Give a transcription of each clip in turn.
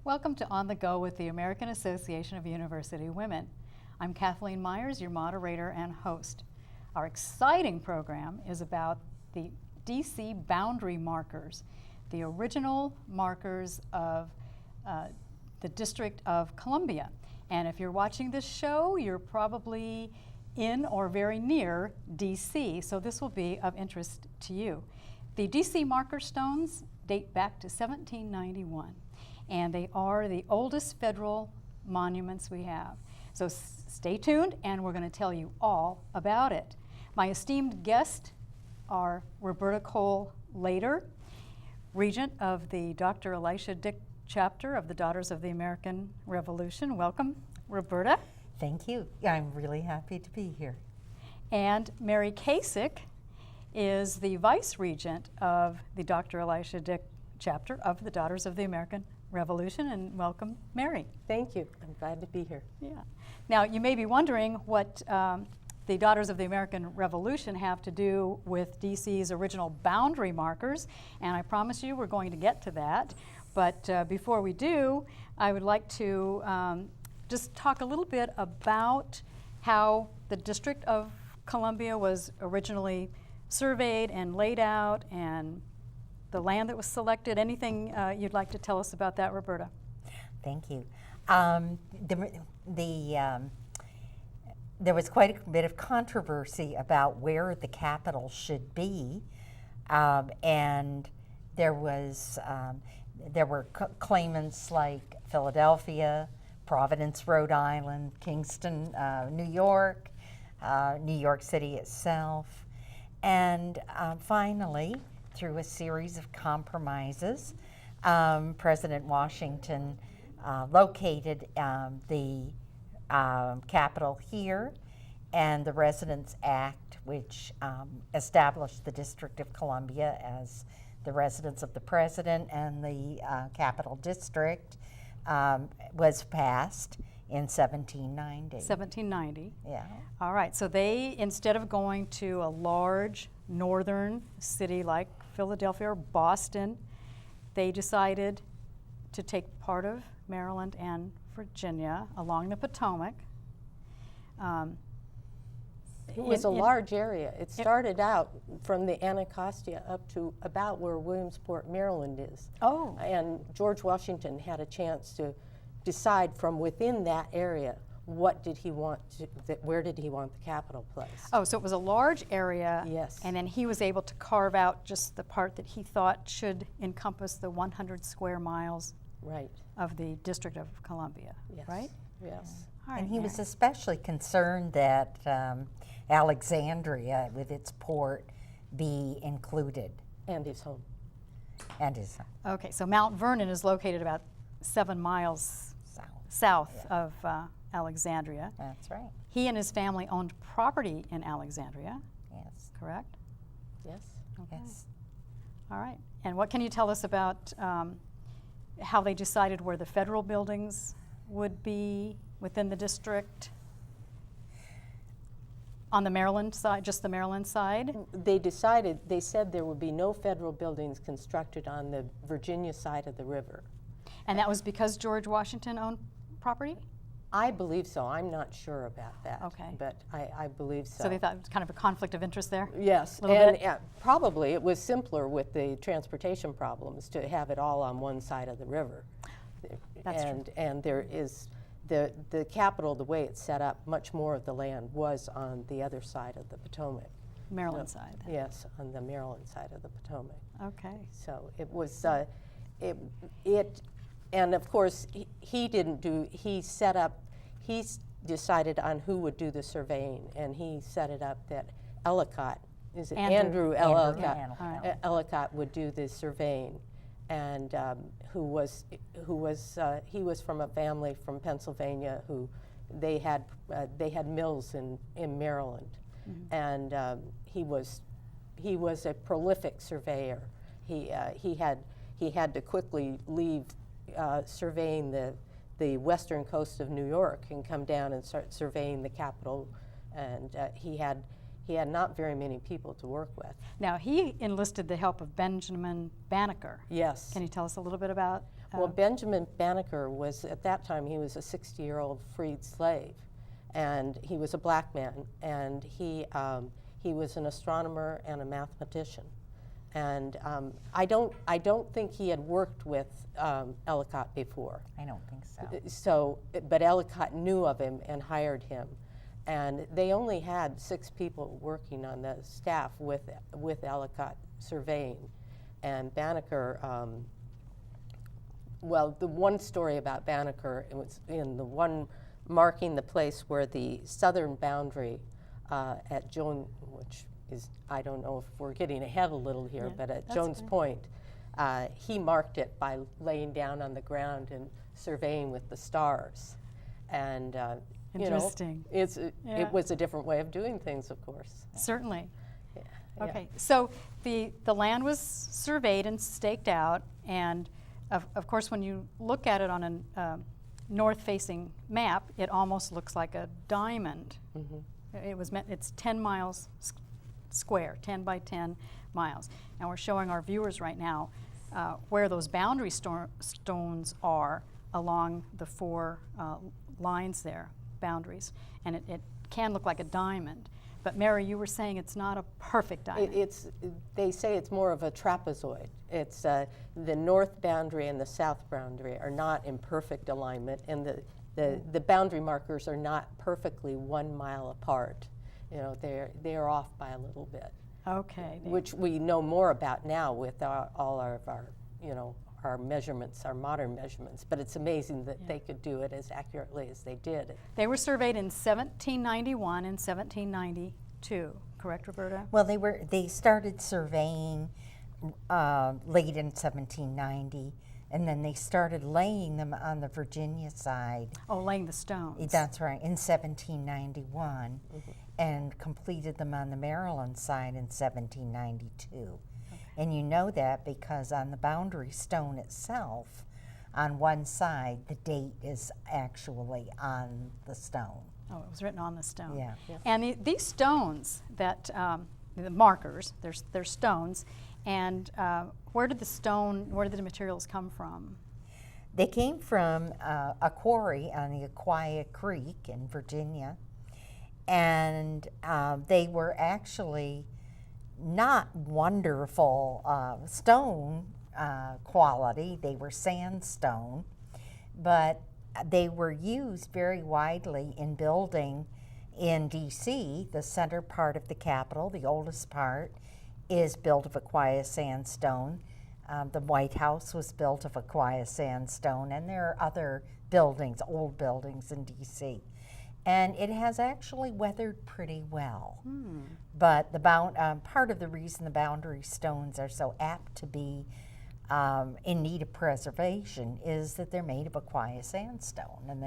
Welcome to On the Go with the American Association of University Women. I'm Kathleen Myers, your moderator and host. Our exciting program is about the DC boundary markers, the original markers of the District of Columbia. And if you're watching this show, you're probably in or very near DC, so this will be of interest to you. The DC marker stones date back to 1791. And they are the oldest federal monuments we have. So stay tuned, and we're going to tell you all about it. My esteemed guests are Roberta Cole Lader, Regent of the Dr. Elisha Dick chapter of the Daughters of the American Revolution. Welcome, Roberta. Thank you. I'm really happy to be here. And Mary Kasich is the Vice Regent of the Dr. Elisha Dick chapter of the Daughters of the American Revolution, and welcome, Mary. Thank you. I'm glad to be here. Yeah. Now, you may be wondering what the Daughters of the American Revolution have to do with DC's original boundary markers, and I promise you we're going to get to that. But before we do, I would like to just talk a little bit about how the District of Columbia was originally surveyed and laid out, and the land that was selected. Anything you'd like to tell us about that, Roberta? Thank you. There was quite a bit of controversy about where the capital should be, and there were claimants like Philadelphia, Providence, Rhode Island, Kingston, New York City itself, and finally, through a series of compromises, President Washington located the capital here, and the Residence Act, which established the District of Columbia as the residence of the President and the Capital District, was passed in 1790. 1790. Yeah. All right, so they, instead of going to a large northern city like Philadelphia or Boston, they decided to take part of Maryland and Virginia along the Potomac. It was a large area. It started out from the Anacostia up to about where Williamsport, Maryland is. Oh. And George Washington had a chance to decide from within that area what did he want to, where did he want the capital placed. Oh, so it was a large area. Yes. And then he was able to carve out just the part that he thought should encompass the 100 square miles Right. of the District of Columbia, Yes. right? Yes. All right, And he was Mary. especially concerned that Alexandria, with its port, be included, And his home. and his Okay, so Mount Vernon is located about 7 miles south of Alexandria. That's right. He and his family owned property in Alexandria, Yes. correct? Yes. Okay. Yes. All right. And what can you tell us about how they decided where the federal buildings would be within the district? On the Maryland side, just the Maryland side? They said there would be no federal buildings constructed on the Virginia side of the river. And that was because George Washington owned property? I believe so. I'm not sure about that. Okay. But I believe so. So they thought it was kind of a conflict of interest there? Yes, Little and bit? probably it was simpler with the transportation problems to have it all on one side of the river. That's true. And there is, the capital, the way it's set up, much more of the land was on the other side of the Potomac. Maryland side. Yes, on the Maryland side of the Potomac. Okay. So it was, and of course, he decided on who would do the surveying, and he set it up that Ellicott, Andrew Ellicott, Yeah. Ellicott would do the surveying, and he was from a family from Pennsylvania who they had mills in Maryland, and he was a prolific surveyor. He had to quickly leave surveying the western coast of New York and come down and start surveying the capital, and he He had not very many people to work with. Now, he enlisted the help of Benjamin Banneker. Yes. Can you tell us a little bit about? Well, Benjamin Banneker was, at that time, he was a 60-year-old freed slave, and he was a black man, and he was an astronomer and a mathematician. And I don't think he had worked with Ellicott before. I don't think so. So, but Ellicott knew of him and hired him. And they only had 6 people working on the staff with Ellicott surveying. And Banneker, well, the one story about Banneker, it was in the one marking the place where the southern boundary at Jones, which is, I don't know if we're getting ahead a little here, Yeah, but at that's Jones fine. Point, he marked it by laying down on the ground and surveying with the stars. And you know, Interesting. Yeah. it was a different way of doing things, of course. Certainly. Yeah. Okay, so the land was surveyed and staked out, and of course when you look at it on a north-facing map, it almost looks like a diamond. Mm-hmm. It's 10 miles square, 10 by 10 miles. And we're showing our viewers right now where those boundary stones are along the 4 lines there, boundaries. And it can look like a diamond. But Mary, you were saying it's not a perfect diamond. They say it's more of a trapezoid. It's the north boundary and the south boundary are not in perfect alignment, and the boundary markers are not perfectly 1 mile apart. You know, they're off by a little bit. Okay. Which we know more about now with all of our, you know, our measurements, our modern measurements. But it's amazing that they could do it as accurately as they did. They were surveyed in 1791 and 1792, correct, Roberta? Well, they started surveying late in 1790, and then they started laying them on the Virginia side. Oh, laying the stones. That's right, in 1791, and completed them on the Maryland side in 1792. And you know that because on the boundary stone itself, on one side, the date is actually on the stone. Oh, it was written on the stone. Yeah. And these stones that, the markers, they're stones, and where did the materials come from? They came from a quarry on the Aquia Creek in Virginia, and they were actually not wonderful stone quality. They were sandstone, but they were used very widely in building in D.C. The center part of the Capitol, the oldest part, is built of Aquia sandstone. The White House was built of Aquia sandstone, and there are other buildings, old buildings in D.C. And it has actually weathered pretty well. But the part of the reason the boundary stones are so apt to be in need of preservation is that they're made of Aquia sandstone, and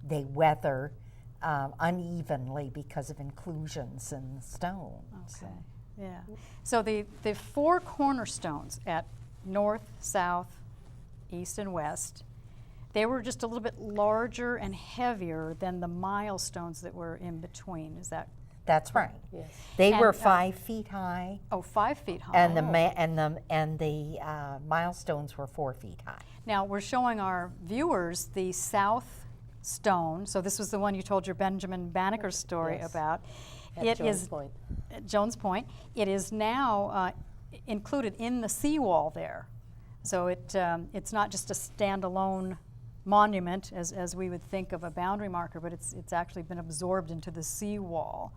they weather unevenly because of inclusions in the stone. Okay. Yeah. So the 4 cornerstones at north, south, east, and west, they were just a little bit larger and heavier than the milestones that were in between. Is that? That's right. Yes. They And, were 5 feet high, 5 feet high. and the milestones were 4 feet high. Now we're showing our viewers the south stone. So this was the one you told your Benjamin Banneker story Yes. about. At Jones Point. At Jones Point. It is now included in the seawall there. So it's not just a standalone monument as we would think of a boundary marker, but it's actually been absorbed into the seawall.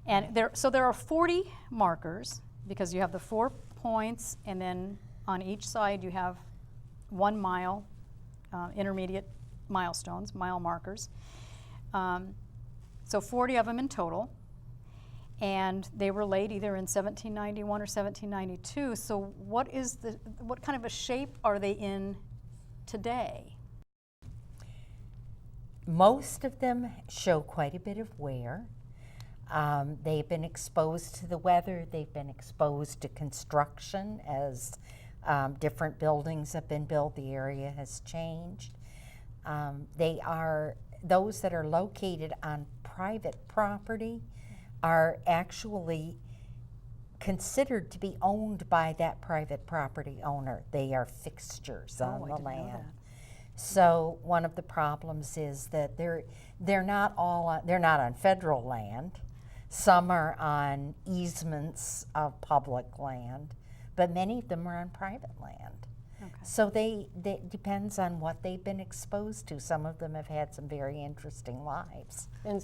And there are 40 markers because you have the 4 points, and then on each side you have 1 mile intermediate milestones, mile markers. So 40 of them in total. And they were laid either in 1791 or 1792. So what kind of a shape are they in today? Most of them show quite a bit of wear. They've been exposed to the weather. They've been exposed to construction as different buildings have been built. The area has changed. They are those that are located on private property are actually considered to be owned by that private property owner. They are fixtures on I the didn't know land. that. So one of the problems is that they're not on federal land. Some are on easements of public land, but many of them are on private land. Okay. So they depends on what they've been exposed to. Some of them have had some very interesting lives. And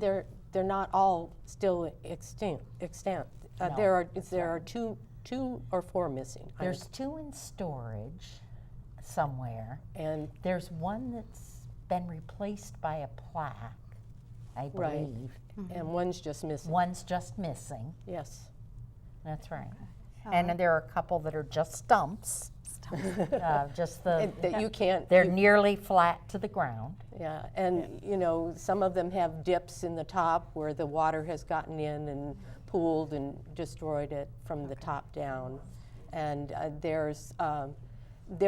they're not all still extant. No, There are two or four missing. There's 2 in storage somewhere. And There's one that's been replaced by a plaque, I Right. believe. and one's just missing. One's just missing. Yes. That's right. All And right. there are a couple that are just stumps. Just the That you can't. they're nearly flat to the ground. Yeah, and you know, some of them have dips in the top where the water has gotten in and pooled and destroyed it from the top down. And there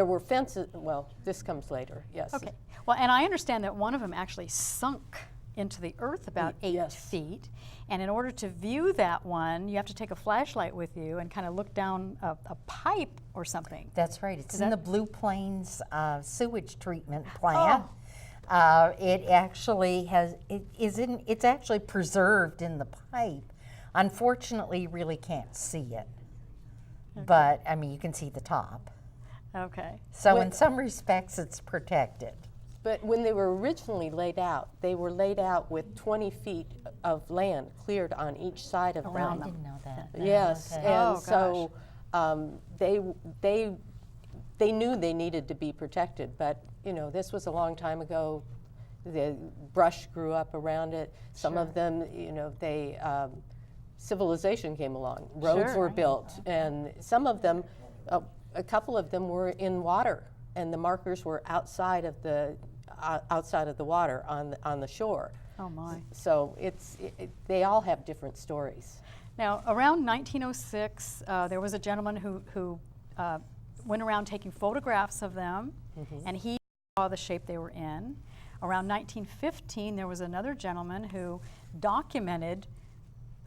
were fences. Well, this comes later. Yes. Okay. Well, and I understand that one of them actually sunk into the earth about 8 Yes. feet. And in order to view that one, you have to take a flashlight with you and kind of look down a pipe or something. That's right. It's Is in the that- Blue Plains sewage treatment plant. It actually it's actually preserved in the pipe. Unfortunately, you really can't see it. But I mean, you can see the top. Okay. So in some respects, it's protected. But when they were originally laid out, they were laid out with 20 feet of land cleared on each side of Around them. I them. didn't know that. No, Yes, okay. and Oh, so they knew they needed to be protected, but you know, this was a long time ago. The brush grew up around it. Some of them, you know, civilization came along. Roads Sure. were built, and some of them, a couple of them were in water, and the markers were outside of the water on the shore. Oh my. So they all have different stories. Now, around 1906, there was a gentleman who went around taking photographs of them, and he saw the shape they were in. Around 1915, there was another gentleman who documented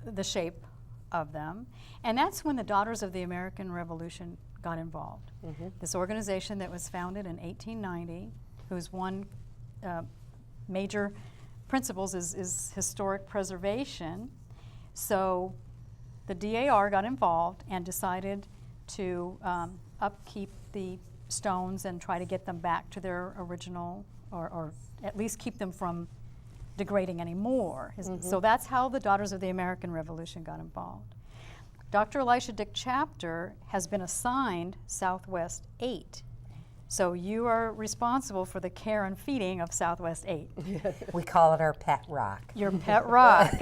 the shape of them, and that's when the Daughters of the American Revolution got involved. This organization that was founded in 1890, whose one major principles is historic preservation. So the DAR got involved and decided to upkeep the stones and try to get them back to their original, or at least keep them from degrading anymore. So that's how the Daughters of the American Revolution got involved. Dr. Elisha Dick Chapter has been assigned Southwest 8. So you are responsible for the care and feeding of Southwest 8. We call it our pet rock. Your pet rock.